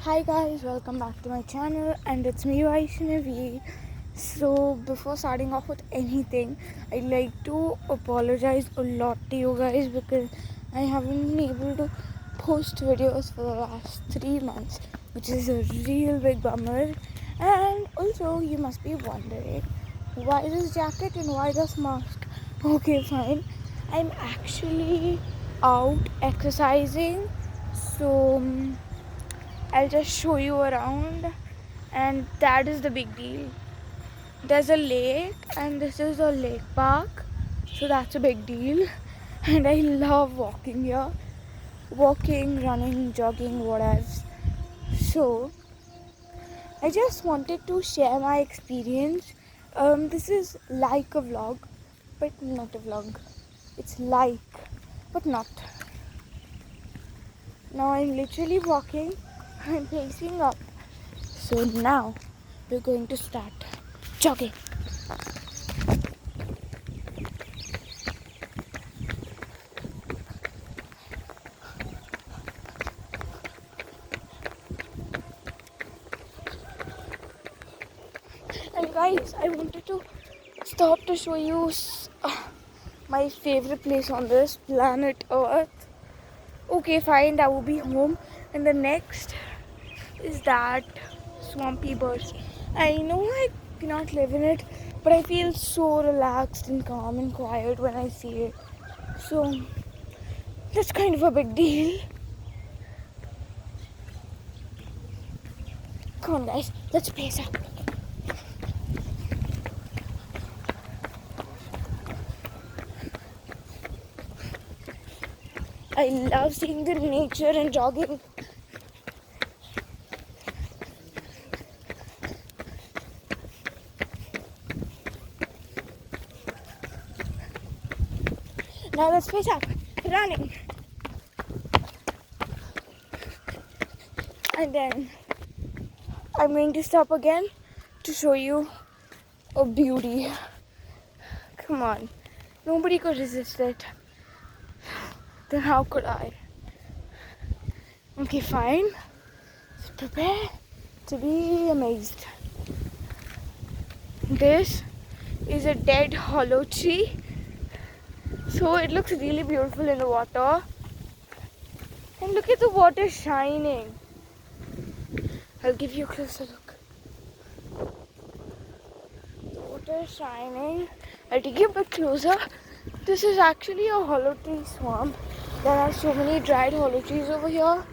Hi guys, welcome back to my channel and it's me Vaishnavi. So before starting off with anything, I'd like to apologize a lot to you guys because I haven't been able to post videos for the last 3 months, which is a real big bummer. And also you must be wondering, why this jacket and why this mask? Okay, fine. I'm actually out exercising, so I'll just show you around, and that is the big deal. There's a lake and this is a lake park, so that's a big deal. And I love walking here, walking, running, jogging, whatever. So I just wanted to share my experience. This is like a vlog but not a vlog. It's like but not. Now I'm literally walking, I'm pacing up. So now we're going to start jogging. And guys, I wanted to stop to show you my favorite place on this planet Earth. Okay, fine, that will be home. And the next is that swampy bush. I know I cannot live in it, but I feel so relaxed and calm and quiet when I see it. So that's kind of a big deal. Come on guys, let's pace up. I love seeing the nature and jogging. Now let's pace up, running. And then I'm going to stop again to show you a beauty. Come on, nobody could resist it. Then how could I? Okay, fine. So prepare to be amazed. This is a dead hollow tree. So it looks really beautiful in the water. And look at the water shining. I'll give you a closer look. The water is shining. I'll take you a bit closer. This is actually a hollow tree swamp. There are so many dried hollow trees over here.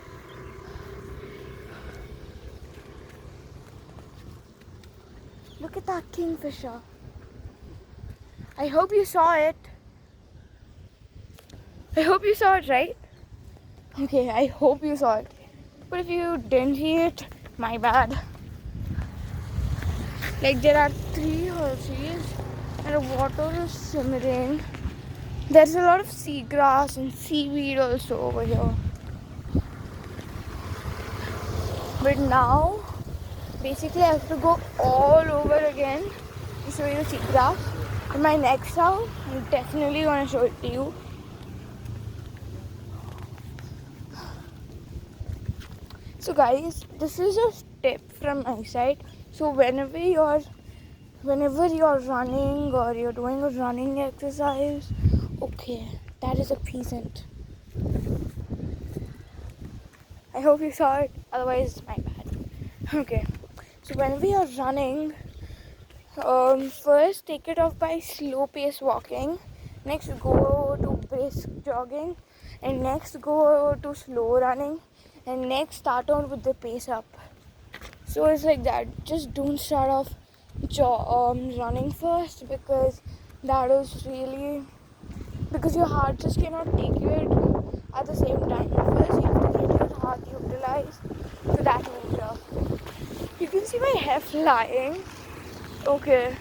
Look at that kingfisher. I hope you saw it. I hope you saw it, right? Okay, I hope you saw it. But if you didn't see it, my bad. Like there are 3 hollow trees and the water is simmering. There's a lot of seagrass and seaweed also over here. But now, basically I have to go all over again to show you the seagrass. In my next round, I'm definitely going to show it to you. So guys, this is a tip from my side. So whenever you're running or you're doing a running exercise, okay, that is a peasant. I hope you saw it, otherwise it's my bad. Okay, so whenever you're running, first take it off by slow pace walking, next go to brisk jogging, and next go to slow running, and next start on with the pace up. So it's like that. Just don't start off running first because that is really, because your heart just cannot take it at the same time. First you have to get your heart utilized to that nature. You can see my hair flying. Okay,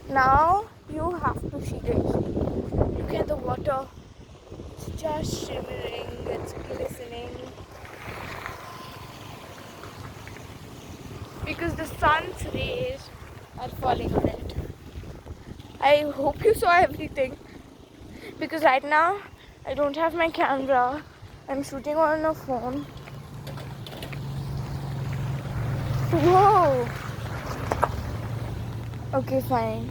now you have to see this. Look at the water. It's just shimmering, it's glistening. Because the sun's rays are falling on it. I hope you saw everything. Because right now, I don't have my camera. I'm shooting on a phone. Okay, fine.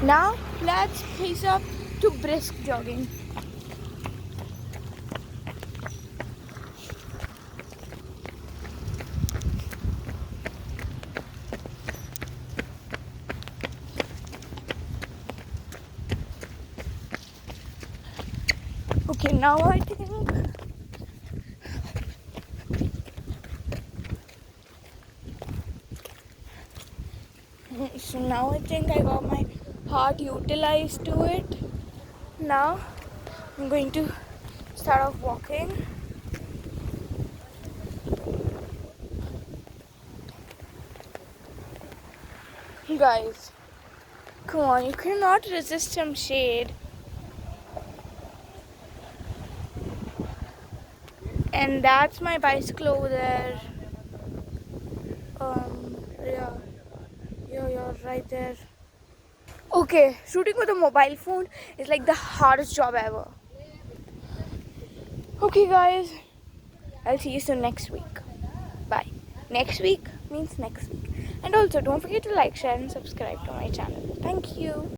Now let's pace up to brisk jogging. Okay, now I think I got my heart utilized to it. Now I'm going to start off walking. You guys, come on, you cannot resist some shade. And that's my bicycle over there. Yeah, you're right there. Okay, shooting with a mobile phone is like the hardest job ever. Okay, guys, I'll see you soon next week. Bye. Next week means next week. And also, don't forget to like, share, and subscribe to my channel. Thank you.